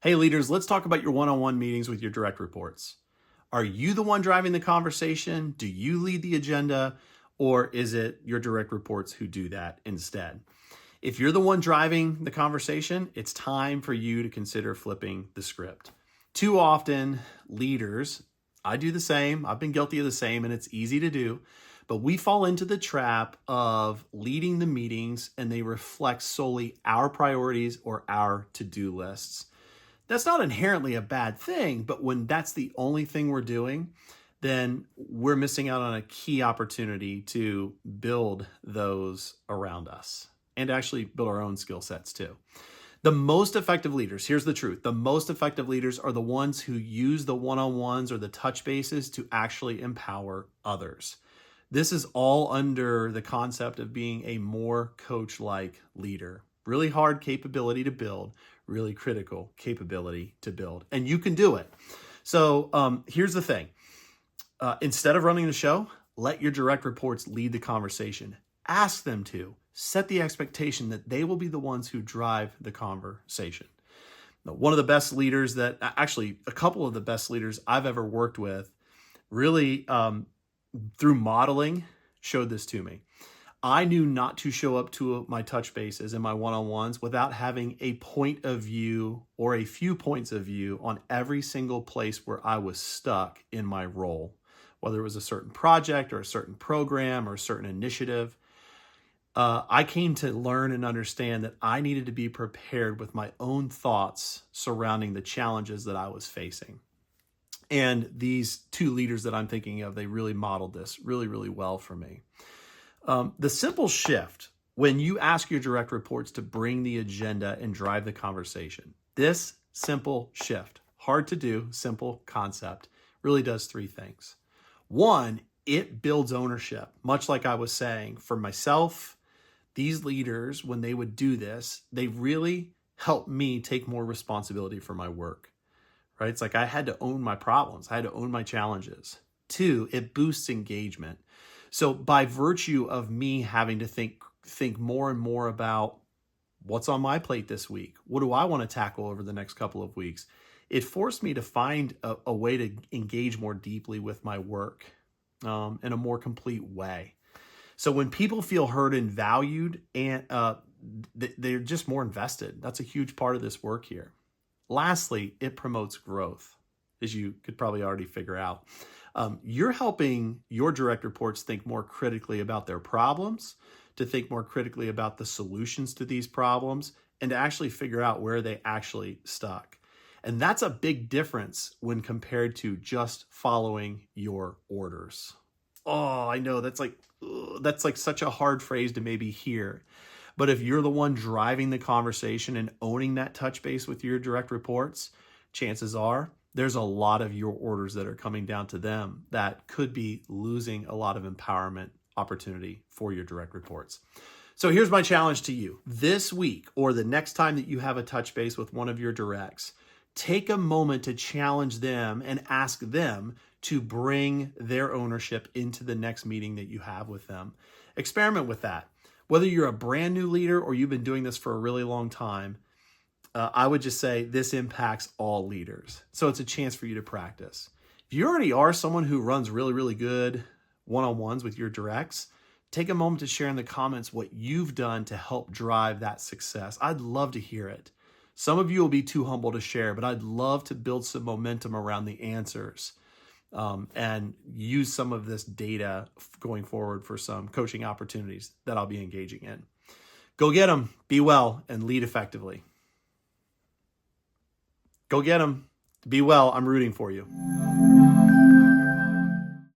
Hey leaders, let's talk about your one-on-one meetings with your direct reports. Are you the one driving the conversation? Do you lead the agenda? Or is it your direct reports who do that instead? If you're the one driving the conversation, it's time for you to consider flipping the script. Too often, leaders, I do the same, I've been guilty of the same, and it's easy to do, but we fall into the trap of leading the meetings and they reflect solely our priorities or our to-do lists. That's not inherently a bad thing, but when that's the only thing we're doing, then we're missing out on a key opportunity to build those around us and actually build our own skill sets too. The most effective leaders, here's the truth, the most effective leaders are the ones who use the one-on-ones or the touch bases to actually empower others. This is all under the concept of being a more coach-like leader. Really hard capability to build, really critical capability to build, and you can do it. So here's the thing. Instead of running the show, let your direct reports lead the conversation. Ask them to. Set the expectation that they will be the ones who drive the conversation. Now, one of the best leaders that, actually a couple of the best leaders I've ever worked with really through modeling showed this to me. I knew not to show up to my touch bases and my one-on-ones without having a point of view or a few points of view on every single place where I was stuck in my role, whether it was a certain project or a certain program or a certain initiative. I came to learn and understand that I needed to be prepared with my own thoughts surrounding the challenges that I was facing. And these two leaders that I'm thinking of, they really modeled this really, really well for me. The simple shift when you ask your direct reports to bring the agenda and drive the conversation, this simple shift, hard to do, simple concept, really does three things. One, it builds ownership, much like I was saying for myself. These leaders, when they would do this, they really helped me take more responsibility for my work, right? It's like I had to own my problems. I had to own my challenges. Two, it boosts engagement. So by virtue of me having to think more and more about what's on my plate this week, what do I want to tackle over the next couple of weeks, it forced me to find a way to engage more deeply with my work in a more complete way. So when people feel heard and valued, and they're just more invested. That's a huge part of this work here. Lastly, it promotes growth, as you could probably already figure out. You're helping your direct reports think more critically about their problems, to think more critically about the solutions to these problems, and to actually figure out where they actually stuck. And that's a big difference when compared to just following your orders. Oh, I know that's like such a hard phrase to maybe hear. But if you're the one driving the conversation and owning that touch base with your direct reports, chances are there's a lot of your orders that are coming down to them that could be losing a lot of empowerment opportunity for your direct reports. So here's my challenge to you. This week or the next time that you have a touch base with one of your directs, take a moment to challenge them and ask them to bring their ownership into the next meeting that you have with them. Experiment with that. Whether you're a brand new leader or you've been doing this for a really long time, I would just say this impacts all leaders. So it's a chance for you to practice. If you already are someone who runs really, really good one-on-ones with your directs, take a moment to share in the comments what you've done to help drive that success. I'd love to hear it. Some of you will be too humble to share, but I'd love to build some momentum around the answers and use some of this data going forward for some coaching opportunities that I'll be engaging in. Go get them, be well, and lead effectively. Go get them, be well. I'm rooting for you.